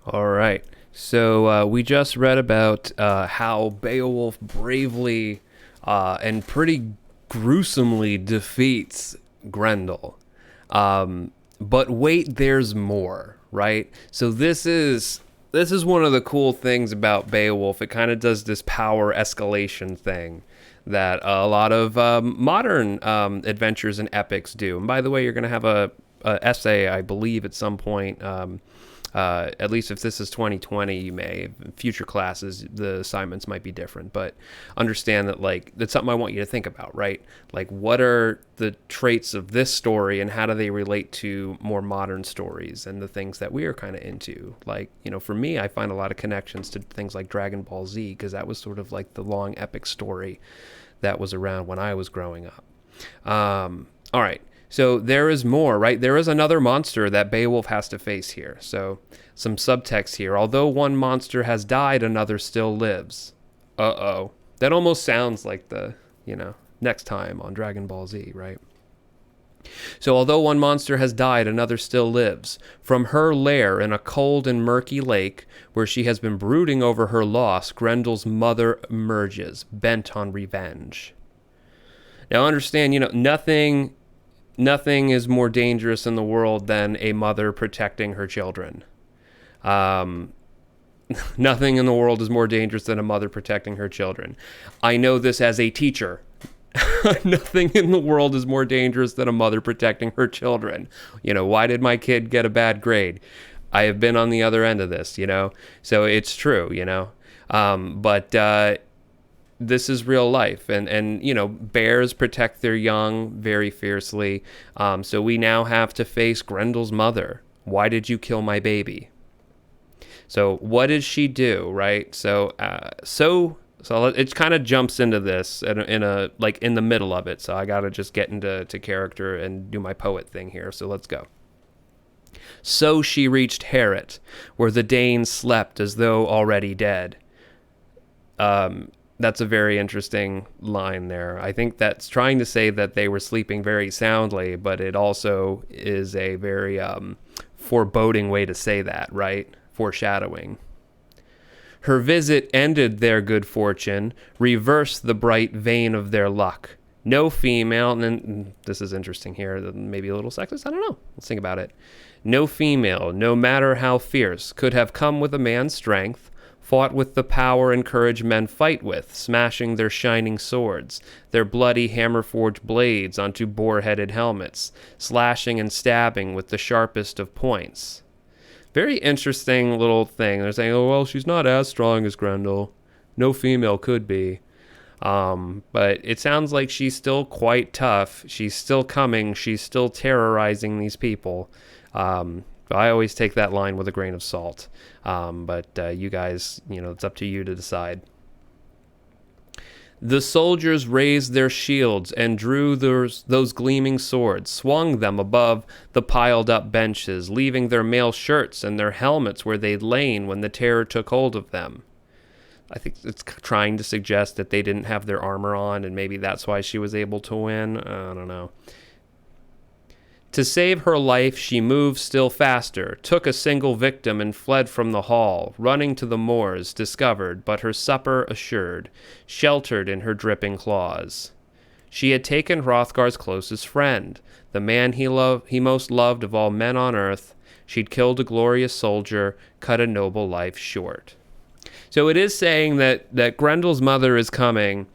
All right. So we just read about how Beowulf bravely and pretty gruesomely defeats Grendel. But wait, there's more, right? So this is one of the cool things about Beowulf. It kind of does this power escalation thing that a lot of modern adventures and epics do. And by the way, you're going to have a essay, I believe, at some point. At least if this is 2020, you may. In future classes, the assignments might be different, but understand that like that's something I want you to think about, right? Like, what are the traits of this story, and how do they relate to more modern stories and the things that we are kind of into? Like, for me, I find a lot of connections to things like Dragon Ball Z because that was sort of like the long epic story that was around when I was growing up. All right. So there is more, right? There is another monster that Beowulf has to face here. So some subtext here. Although one monster has died, another still lives. Uh-oh. That almost sounds like the, next time on Dragon Ball Z, right? So although one monster has died, another still lives. From her lair in a cold and murky lake, where she has been brooding over her loss, Grendel's mother emerges, bent on revenge. Now understand, nothing is more dangerous in the world than a mother protecting her children. Um, Nothing in the world is more dangerous than a mother protecting her children. I know this as a teacher. Nothing in the world is more dangerous than a mother protecting her children. Why did my kid get a bad grade? I have been on the other end of this, so it's true, but this is real life, and bears protect their young very fiercely. So we now have to face Grendel's mother. Why did you kill my baby? So what did she do, right? So it kind of jumps into this in the middle of it. So I gotta just get into character and do my poet thing here. So let's go. So she reached Heorot, where the Danes slept as though already dead. That's a very interesting line there. I think that's trying to say that they were sleeping very soundly, but it also is a very foreboding way to say that, right? Foreshadowing. Her visit ended their good fortune, reversed the bright vein of their luck. No female, and this is interesting here, maybe a little sexist, I don't know. Let's think about it. No female, no matter how fierce, could have come with a man's strength, fought with the power and courage men fight with, smashing their shining swords, their bloody hammer-forged blades onto boar-headed helmets, slashing and stabbing with the sharpest of points. Very interesting little thing. They're saying, oh, well, she's not as strong as Grendel. No female could be. But it sounds like she's still quite tough. She's still coming. She's still terrorizing these people. I always take that line with a grain of salt. But you guys, it's up to you to decide. The soldiers raised their shields and drew those gleaming swords, swung them above the piled-up benches, leaving their mail shirts and their helmets where they'd lain when the terror took hold of them. I think it's trying to suggest that they didn't have their armor on, and maybe that's why she was able to win. I don't know. To save her life, she moved still faster, took a single victim and fled from the hall, running to the moors, discovered, but her supper assured, sheltered in her dripping claws. She had taken Hrothgar's closest friend, the man he most loved of all men on earth. She'd killed a glorious soldier, cut a noble life short. So it is saying that Grendel's mother is coming,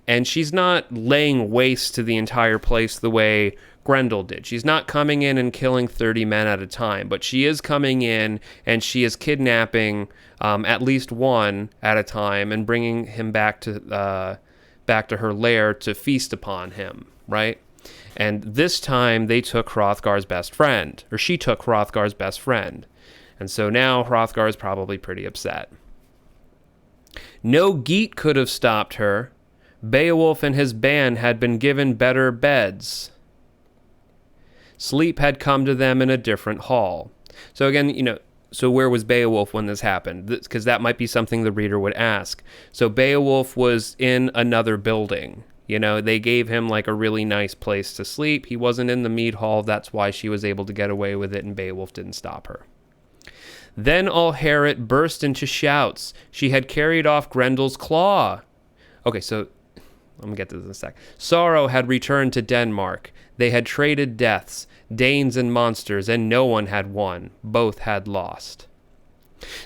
and she's not laying waste to the entire place the way Grendel did. She's not coming in and killing 30 men at a time, but she is coming in and she is kidnapping at least one at a time and bringing him back to her lair to feast upon him, right? And this time they took Hrothgar's best friend, or she took Hrothgar's best friend. And so now Hrothgar is probably pretty upset. No Geat could have stopped her. Beowulf and his band had been given better beds. Sleep had come to them in a different hall. So again, so where was Beowulf when this happened? Because that might be something the reader would ask. So Beowulf was in another building. They gave him like a really nice place to sleep. He wasn't in the mead hall. That's why she was able to get away with it, and Beowulf didn't stop her. Then all Herit burst into shouts. She had carried off Grendel's claw. Okay, so let me get to this in a sec. Sorrow had returned to Denmark. They had traded deaths, Danes and monsters, and no one had won. Both had lost.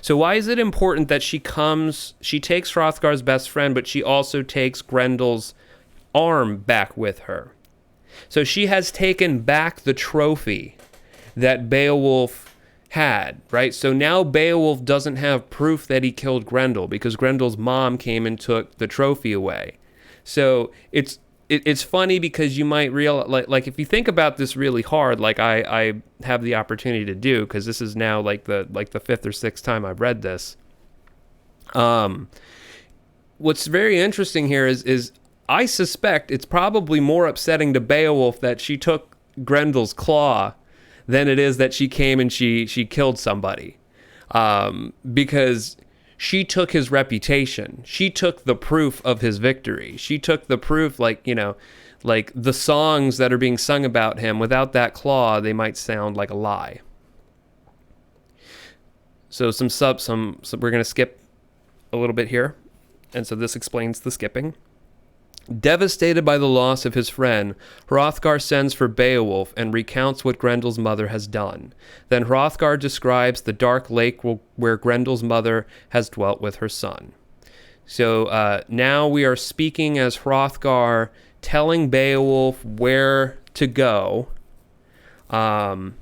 So why is it important that she takes Hrothgar's best friend, but she also takes Grendel's arm back with her? So she has taken back the trophy that Beowulf had, right? So now Beowulf doesn't have proof that he killed Grendel because Grendel's mom came and took the trophy away. So it's funny because you might realize, like if you think about this really hard, like I have the opportunity to do, because this is now like the fifth or sixth time I've read this. What's very interesting here is I suspect it's probably more upsetting to Beowulf that she took Grendel's claw than it is that she came and she killed somebody, because she took his reputation. She took the proof of his victory. She took the proof, like the songs that are being sung about him. Without that claw, they might sound like a lie. So we're going to skip a little bit here. And so this explains the skipping. Devastated by the loss of his friend, Hrothgar sends for Beowulf and recounts what Grendel's mother has done. Then Hrothgar describes the dark lake where Grendel's mother has dwelt with her son. So now we are speaking as Hrothgar telling Beowulf where to go, and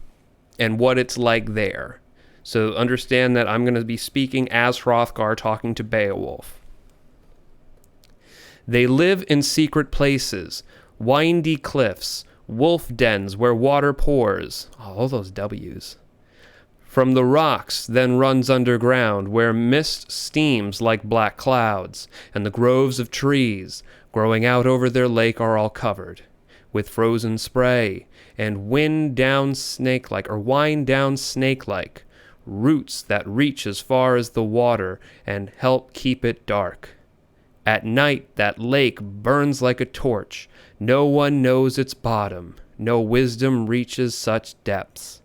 what it's like there. So understand that I'm going to be speaking as Hrothgar talking to Beowulf. They live in secret places, windy cliffs, wolf dens where water pours. Oh, all those W's. From the rocks then runs underground, where mist steams like black clouds, and the groves of trees growing out over their lake are all covered with frozen spray, and wind down snake-like roots that reach as far as the water and help keep it dark. At night, that lake burns like a torch. No one knows its bottom. No wisdom reaches such depths.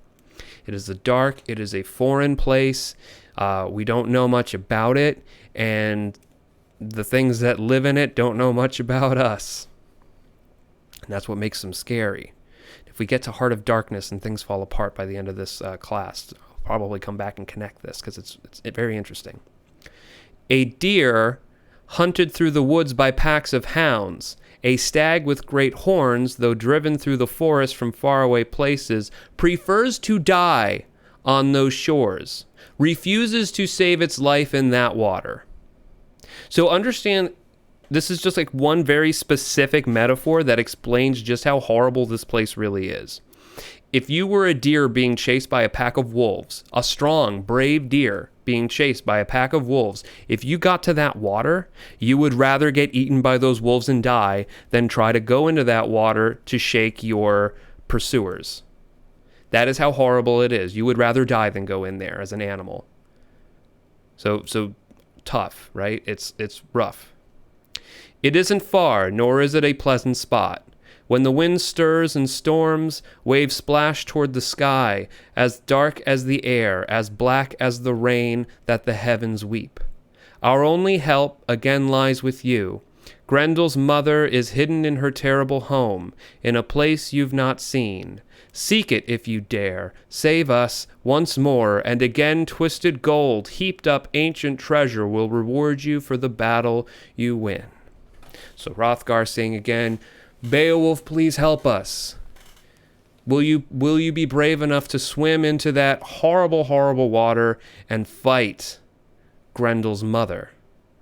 It is it is a foreign place. We don't know much about it, and the things that live in it don't know much about us. And that's what makes them scary. If we get to Heart of Darkness and things fall apart by the end of this class, I'll probably come back and connect this, because it's very interesting. A deer hunted through the woods by packs of hounds, a stag with great horns, though driven through the forest from faraway places, prefers to die on those shores, refuses to save its life in that water. So understand, this is just like one very specific metaphor that explains just how horrible this place really is. If you were a deer being chased by a pack of wolves, a strong, brave deer being chased by a pack of wolves, if you got to that water, you would rather get eaten by those wolves and die than try to go into that water to shake your pursuers. That is how horrible it is. You would rather die than go in there as an animal. So tough, right? It's rough. It isn't far, nor is it a pleasant spot. When the wind stirs and storms, waves splash toward the sky, as dark as the air, as black as the rain that the heavens weep. Our only help again lies with you. Grendel's mother is hidden in her terrible home, in a place you've not seen. Seek it if you dare. Save us once more, and again twisted gold, heaped up ancient treasure will reward you for the battle you win. So Hrothgar saying again, Beowulf, please help us. Will you be brave enough to swim into that horrible, horrible water and fight Grendel's mother?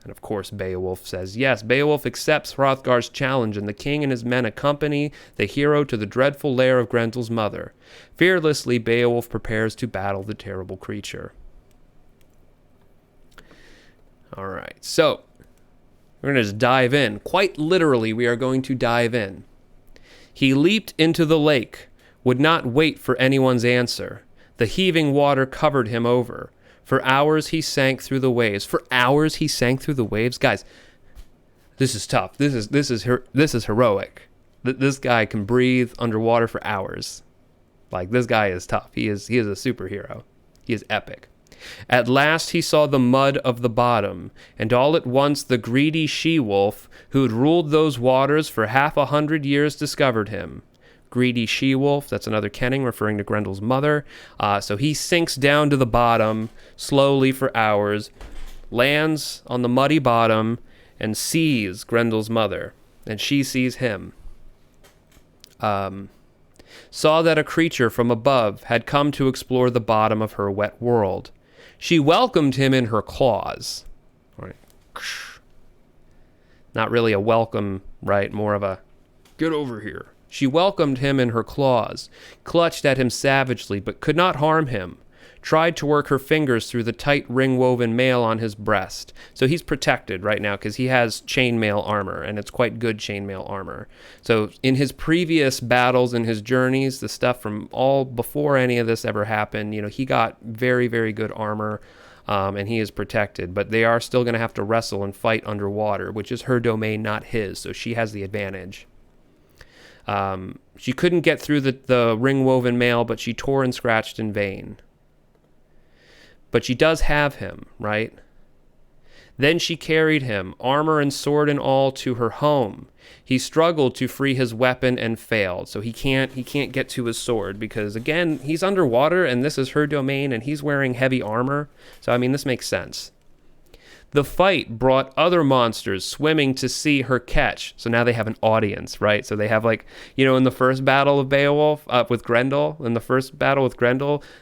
And of course, Beowulf says yes. Beowulf accepts Hrothgar's challenge, and the king and his men accompany the hero to the dreadful lair of Grendel's mother. Fearlessly, Beowulf prepares to battle the terrible creature. All right, so we're going to just dive in. Quite literally, we are going to dive in. He leaped into the lake, would not wait for anyone's answer. The heaving water covered him over. For hours he sank through the waves. Guys, this is tough. This is heroic. This guy can breathe underwater for hours. Like, this guy is tough. He is a superhero. He is epic. At last he saw the mud of the bottom, and all at once the greedy she-wolf, who'd ruled those waters for 100 years, discovered him. Greedy she-wolf, that's another kenning referring to Grendel's mother. So he sinks down to the bottom slowly for hours, lands on the muddy bottom, and sees Grendel's mother, and she sees him. Saw that a creature from above had come to explore the bottom of her wet world. She welcomed him in her claws. Right. Not really a welcome, right? More of a, get over here. She welcomed him in her claws, clutched at him savagely, but could not harm him. Tried to work her fingers through the tight ring-woven mail on his breast. So he's protected right now because he has chainmail armor, and it's quite good chainmail armor. So in his previous battles and his journeys, the stuff from all before any of this ever happened, he got very, very good armor, and he is protected. But they are still going to have to wrestle and fight underwater, which is her domain, not his. So she has the advantage. She couldn't get through the ring-woven mail, but she tore and scratched in vain. But she does have him, right? Then she carried him, armor and sword and all, to her home. He struggled to free his weapon and failed. So he can't get to his sword because, again, he's underwater and this is her domain and he's wearing heavy armor. So, this makes sense. The fight brought other monsters swimming to see her catch. So now they have an audience, right? So they have in the first battle of Beowulf with Grendel,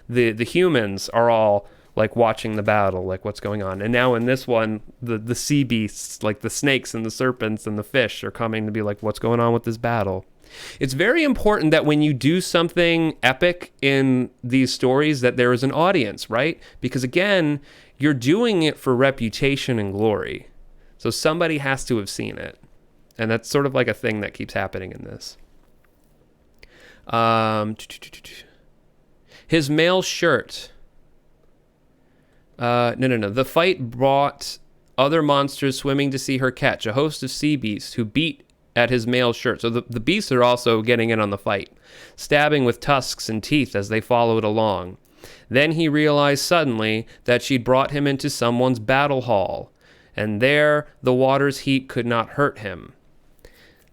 the humans are all watching the battle, what's going on. And now in this one, the sea beasts, the snakes and the serpents and the fish are coming to be what's going on with this battle. It's very important that when you do something epic in these stories that there is an audience, right? Because again, you're doing it for reputation and glory. So somebody has to have seen it. And that's sort of a thing that keeps happening in this. His mail shirt. No. The fight brought other monsters swimming to see her catch, a host of sea beasts who beat at his mail shirt. So the beasts are also getting in on the fight, stabbing with tusks and teeth as they followed along. Then he realized suddenly that she'd brought him into someone's battle hall, and there the water's heat could not hurt him.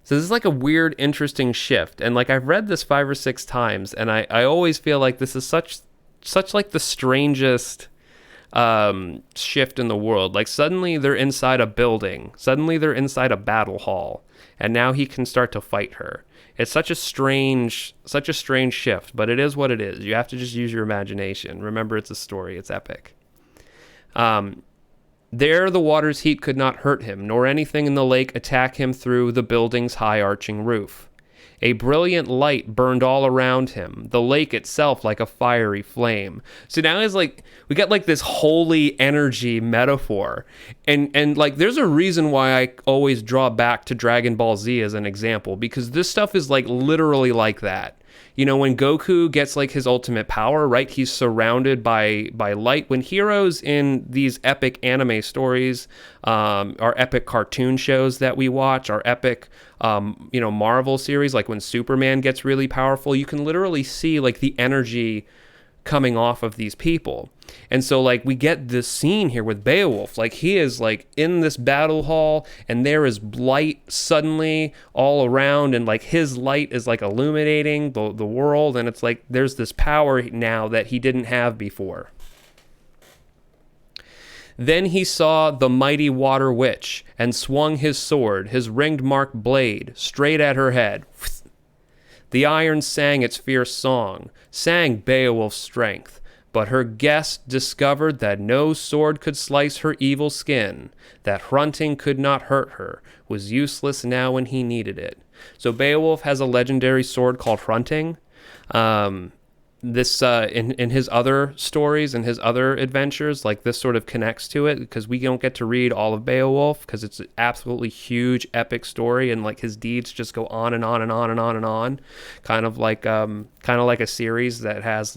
So this is a weird, interesting shift. And I've read this 5 or 6 times, and I always feel this is such the strangest shift in the world. Suddenly they're inside a building, suddenly they're inside a battle hall, and now he can start to fight her. It's such a strange shift, but it is what it is. You have to just use your imagination. Remember, it's a story, it's epic. There the water's heat could not hurt him, nor anything in the lake attack him through the building's high arching roof. A brilliant light burned all around him, the lake itself like a fiery flame. So now it's we got this holy energy metaphor. And there's a reason why I always draw back to Dragon Ball Z as an example, because this stuff is literally like that. When Goku gets his ultimate power, right? He's surrounded by light. When heroes in these epic anime stories, our epic cartoon shows that we watch, our epic, Marvel series, when Superman gets really powerful, you can literally see the energy coming off of these people. And so we get this scene here with Beowulf, he is in this battle hall and there is light suddenly all around, and his light is illuminating the world, and it's there's this power now that he didn't have before. Then he saw the mighty water witch and swung his sword, his ringed marked blade, straight at her head. The iron sang its fierce song, sang Beowulf's strength, but her guest discovered that no sword could slice her evil skin, that hunting could not hurt her, was useless now when he needed it. So Beowulf has a legendary sword called hunting. This in his other stories and his other adventures, this sort of connects to it, because we don't get to read all of Beowulf because it's an absolutely huge epic story, and his deeds just go on and on and on and on and on, kind of like a series that has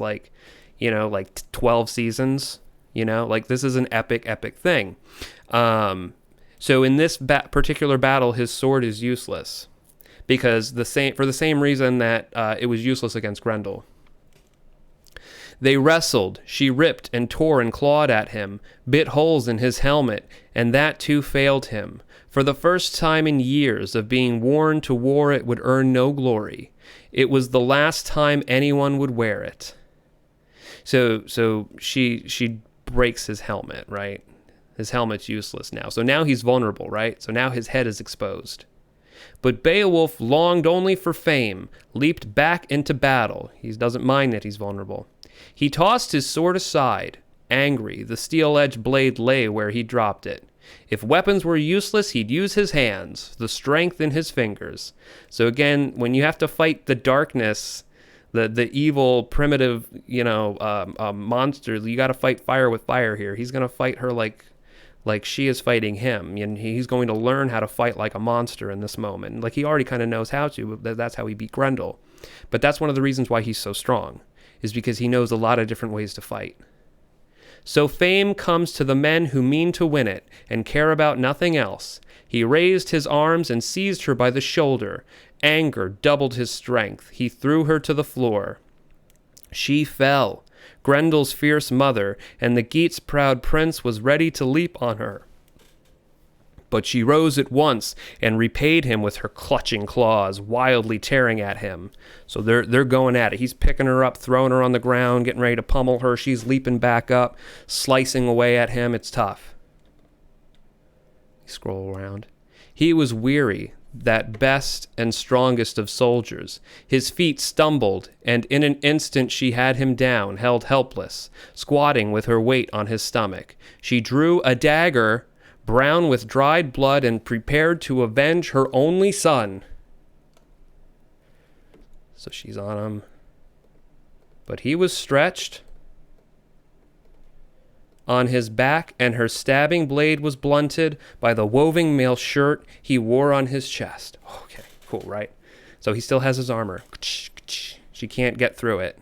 12 seasons. This is an epic thing. So in this particular battle, his sword is useless because for the same reason that it was useless against Grendel. They wrestled. She ripped and tore and clawed at him, bit holes in his helmet, and that too failed him. For the first time in years of being worn to war, it would earn no glory. It was the last time anyone would wear it. So she breaks his helmet, right? His helmet's useless now. So now he's vulnerable, right? So now his head is exposed. But Beowulf longed only for fame, leaped back into battle. He doesn't mind that he's vulnerable. He tossed his sword aside. Angry, the steel-edged blade lay where he dropped it. If weapons were useless, he'd use his hands, the strength in his fingers. So again, when you have to fight the darkness, the evil, primitive, monster, you got to fight fire with fire here. He's going to fight her like she is fighting him, and he's going to learn how to fight like a monster in this moment. Like he already kind of knows how to, but that's how he beat Grendel. But that's one of the reasons why he's so strong, is because he knows a lot of different ways to fight. So fame comes to the men who mean to win it and care about nothing else. He raised his arms and seized her by the shoulder. Anger doubled his strength. He threw her to the floor. She fell. Grendel's fierce mother, and the Geat's proud prince was ready to leap on her. But she rose at once and repaid him with her clutching claws, wildly tearing at him. So they're going at it. He's picking her up, throwing her on the ground, getting ready to pummel her. She's leaping back up, slicing away at him. It's tough. Scroll around. He was weary, that best and strongest of soldiers. His feet stumbled, and in an instant she had him down, held helpless, squatting with her weight on his stomach. She drew a dagger, brown with dried blood, and prepared to avenge her only son. So she's on him. But he was stretched on his back, and her stabbing blade was blunted by the woven mail shirt he wore on his chest. Okay, cool, right? So he still has his armor. She can't get through it.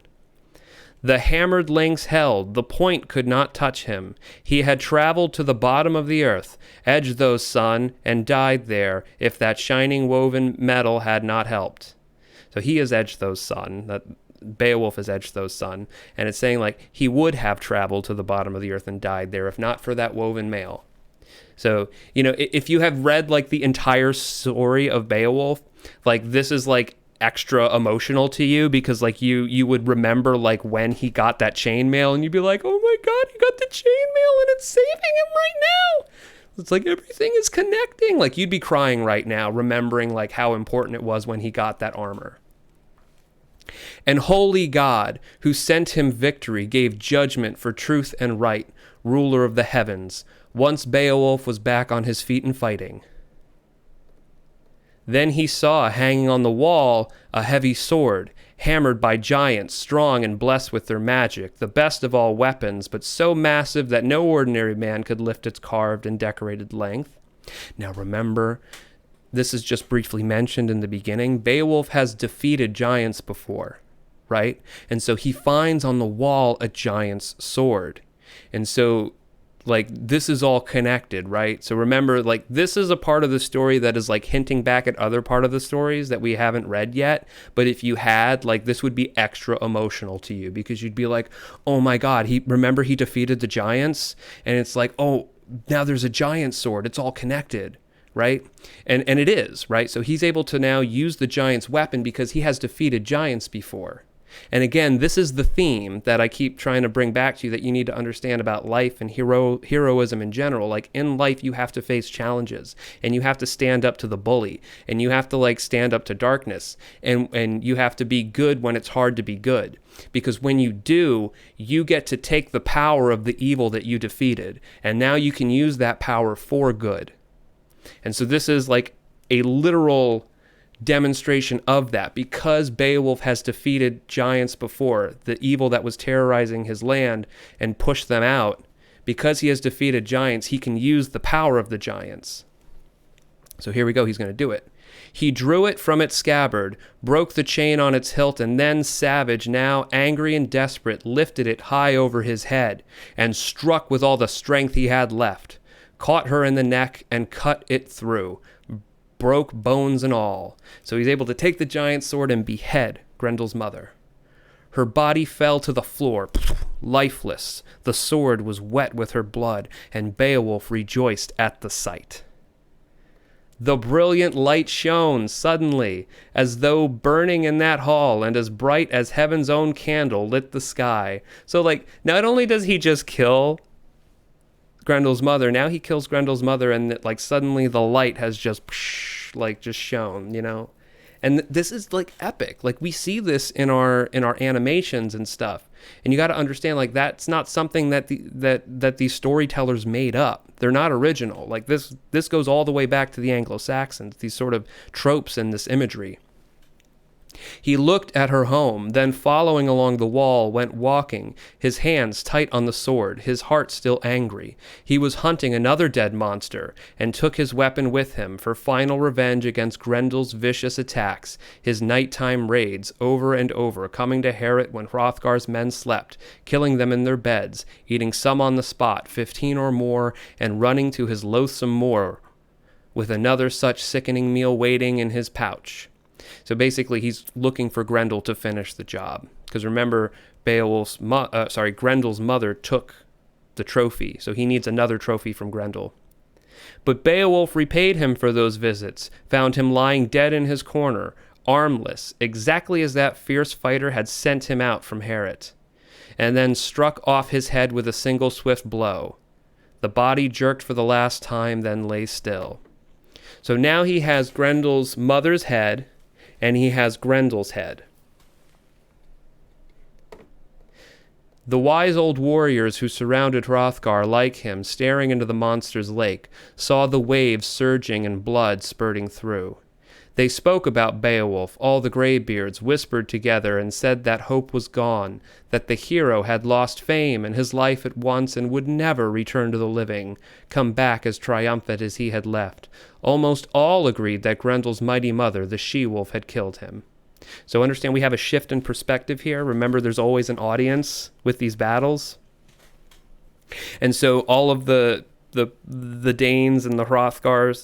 The hammered links held. The point could not touch him. He had traveled to the bottom of the earth, Edgethow's son, and died there, if that shining woven metal had not helped. So he is Edgethow's son. That Beowulf is Edgethow's son, and it's saying like he would have traveled to the bottom of the earth and died there if not for that woven mail. So, if you have read like the entire story of Beowulf, like this is like extra emotional to you because like you would remember like when he got that chainmail and you'd be like, oh my god, he got the chainmail and it's saving him right now. It's like everything is connecting. Like you'd be crying right now remembering like how important it was when he got that armor. And holy God, who sent him victory, gave judgment for truth and right, ruler of the heavens. Once Beowulf was back on his feet and fighting. Then he saw, hanging on the wall, a heavy sword, hammered by giants, strong and blessed with their magic, the best of all weapons, but so massive that no ordinary man could lift its carved and decorated length. Now remember, this is just briefly mentioned in the beginning. Beowulf has defeated giants before, right? And so he finds on the wall a giant's sword. And so, like, this is all connected, right? So remember, like, this is a part of the story that is, like, hinting back at other part of the stories that we haven't read yet. But if you had, like, this would be extra emotional to you because you'd be like, oh my God, he defeated the giants? And it's like, oh, now there's a giant sword. It's all connected. Right? And it is, right? So he's able to now use the giant's weapon because he has defeated giants before. And again, this is the theme that I keep trying to bring back to you that you need to understand about life and heroism in general. Like in life, you have to face challenges and you have to stand up to the bully and you have to like stand up to darkness and you have to be good when it's hard to be good. Because when you do, you get to take the power of the evil that you defeated and now you can use that power for good. And so this is like a literal demonstration of that because Beowulf has defeated giants before, the evil that was terrorizing his land and pushed them out. Because he has defeated giants, he can use the power of the giants. So here we go, he's going to do it. He drew it from its scabbard, broke the chain on its hilt, and then, savage, now angry and desperate, lifted it high over his head and struck with all the strength he had left. Caught her in the neck and cut it through, broke bones and all. So he's able to take the giant sword and behead Grendel's mother. Her body fell to the floor, lifeless. The sword was wet with her blood, and Beowulf rejoiced at the sight. The brilliant light shone suddenly, as though burning in that hall, and as bright as heaven's own candle lit the sky. So, like, not only does he just kill Grendel's mother, now he kills Grendel's mother, and like suddenly the light has just shone, you know. And this is like epic. Like, we see this in our animations and stuff. And you got to understand, like, that's not something that these storytellers made up. They're not original. Like, this goes all the way back to the Anglo-Saxons, these sort of tropes and this imagery. He looked at her home, then following along the wall went walking, his hands tight on the sword, his heart still angry. He was hunting another dead monster, and took his weapon with him for final revenge against Grendel's vicious attacks, his nighttime raids over and over, coming to Heorot when Hrothgar's men slept, killing them in their beds, eating some on the spot, 15 or more, and running to his loathsome moor, with another such sickening meal waiting in his pouch. So basically, he's looking for Grendel to finish the job. Because remember, Grendel's mother took the trophy, so he needs another trophy from Grendel. But Beowulf repaid him for those visits, found him lying dead in his corner, armless, exactly as that fierce fighter had sent him out from Heorot, and then struck off his head with a single swift blow. The body jerked for the last time, then lay still. So now he has Grendel's mother's head, and he has Grendel's head. The wise old warriors who surrounded Hrothgar, like him, staring into the monster's lake, saw the waves surging and blood spurting through. They spoke about Beowulf, all the greybeards whispered together and said that hope was gone, that the hero had lost fame and his life at once and would never return to the living, come back as triumphant as he had left. Almost all agreed that Grendel's mighty mother, the she-wolf, had killed him. So understand, we have a shift in perspective here. Remember, there's always an audience with these battles. And so all of the Danes and the Hrothgar's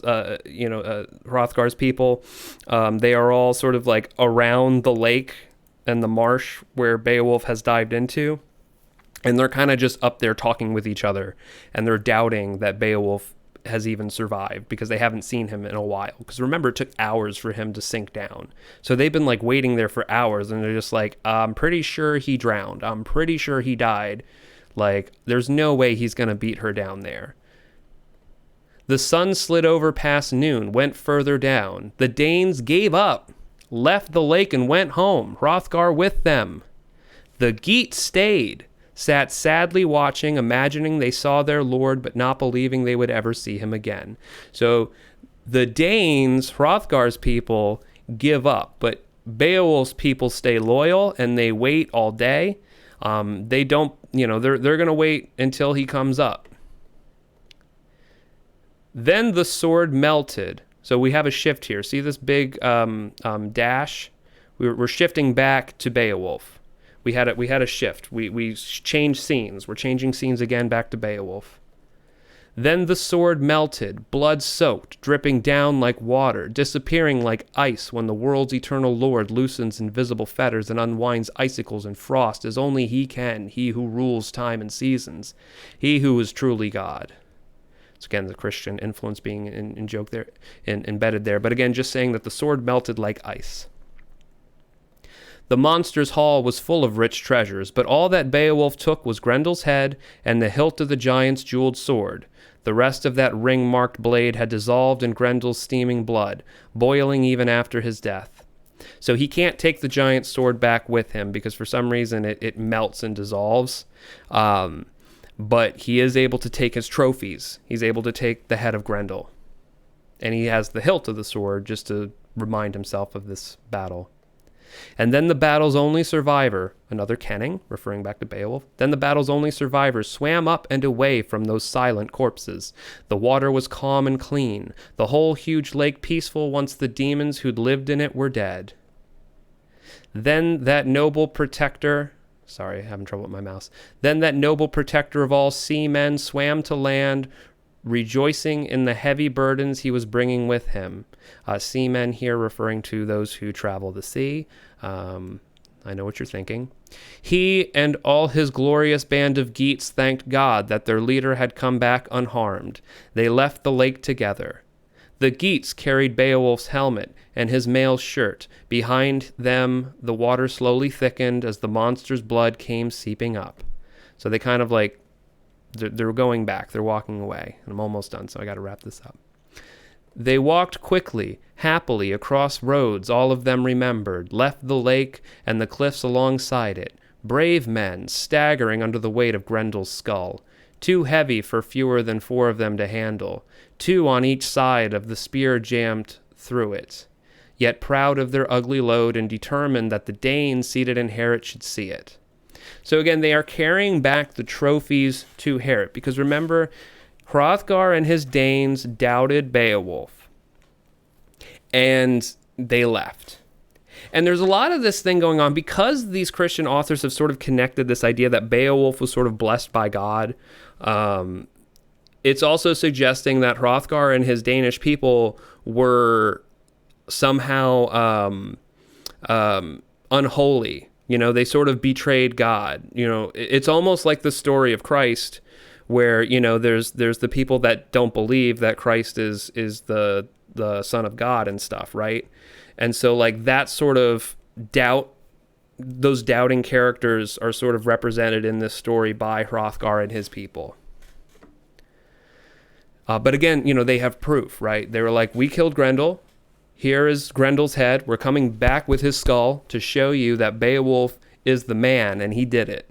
people, they are all sort of like around the lake and the marsh where Beowulf has dived into, and they're kind of just up there talking with each other, and they're doubting that Beowulf has even survived because they haven't seen him in a while. Because remember, it took hours for him to sink down, so they've been like waiting there for hours, and they're just like, I'm pretty sure he drowned, I'm pretty sure he died, like there's no way he's gonna beat her down there. The sun slid over past noon, went further down. The Danes gave up, left the lake and went home, Hrothgar with them. The Geats stayed, sat sadly watching, imagining they saw their lord, but not believing they would ever see him again. So the Danes, Hrothgar's people, give up, but Beowulf's people stay loyal and they wait all day. They don't, they're going to wait until he comes up. Then the sword melted. So we have a shift here. See this big dash? We're shifting back to Beowulf. We had a shift. We changed scenes. We're changing scenes again back to Beowulf. Then the sword melted, blood-soaked, dripping down like water, disappearing like ice when the world's eternal Lord loosens invisible fetters and unwinds icicles and frost as only he can, he who rules time and seasons, he who is truly God. So again, the Christian influence being in joke there, embedded there. But again, just saying that the sword melted like ice. The monster's hall was full of rich treasures, but all that Beowulf took was Grendel's head and the hilt of the giant's jeweled sword. The rest of that ring-marked blade had dissolved in Grendel's steaming blood, boiling even after his death. So he can't take the giant sword back with him because for some reason it melts and dissolves. But he is able to take his trophies. He's able to take the head of Grendel. And he has the hilt of the sword just to remind himself of this battle. And then the battle's only survivor, another kenning, referring back to Beowulf, then the battle's only survivor swam up and away from those silent corpses. The water was calm and clean, the whole huge lake peaceful once the demons who'd lived in it were dead. Then that noble protector... Sorry, having trouble with my mouse. Then that noble protector of all seamen swam to land, rejoicing in the heavy burdens he was bringing with him. Seamen here referring to those who travel the sea. I know what you're thinking. He and all his glorious band of Geats thanked God that their leader had come back unharmed. They left the lake together. The Geats carried Beowulf's helmet and his mail shirt. Behind them, the water slowly thickened as the monster's blood came seeping up. So they kind of like, they're going back. They're walking away. And I'm almost done, so I got to wrap this up. They walked quickly, happily, across roads all of them remembered, left the lake and the cliffs alongside it, brave men staggering under the weight of Grendel's skull, too heavy for fewer than 4 of them to handle, 2 on each side of the spear jammed through it, yet proud of their ugly load and determined that the Danes seated in Heorot should see it. So again, they are carrying back the trophies to Heorot, because remember, Hrothgar and his Danes doubted Beowulf, and they left. And there's a lot of this thing going on because these Christian authors have sort of connected this idea that Beowulf was sort of blessed by God. It's also suggesting that Hrothgar and his Danish people were somehow unholy. You know, they sort of betrayed God. You know, it's almost like the story of Christ, where, you know, there's the people that don't believe that Christ is the Son of God and stuff, right? And so like that sort of doubt, those doubting characters are sort of represented in this story by Hrothgar and his people. But again, you know, they have proof, right? They were like, we killed Grendel. Here is Grendel's head. We're coming back with his skull to show you that Beowulf is the man, and he did it.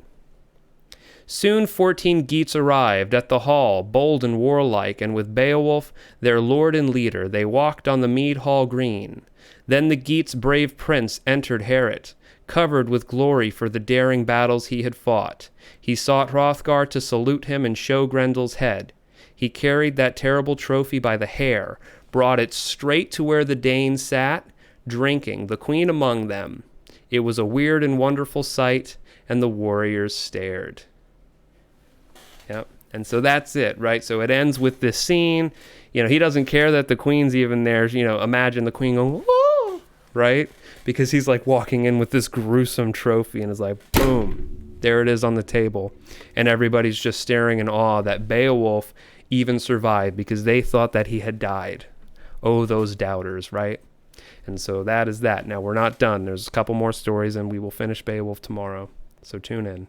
Soon 14 Geats arrived at the hall, bold and warlike, and with Beowulf, their lord and leader, they walked on the mead hall green. Then the Geats' brave prince entered Heorot, covered with glory for the daring battles he had fought. He sought Hrothgar to salute him and show Grendel's head. He carried that terrible trophy by the hair, brought it straight to where the Danes sat, drinking, the queen among them. It was a weird and wonderful sight, and the warriors stared. Yep. And so that's it, right? So it ends with this scene. You know, he doesn't care that the queen's even there. You know, imagine the queen going, whoa, right? Because he's like walking in with this gruesome trophy and is like, boom, there it is on the table. And everybody's just staring in awe that Beowulf even survived because they thought that he had died. Oh, those doubters, right? And so that is that. Now, we're not done. There's a couple more stories and we will finish Beowulf tomorrow. So tune in.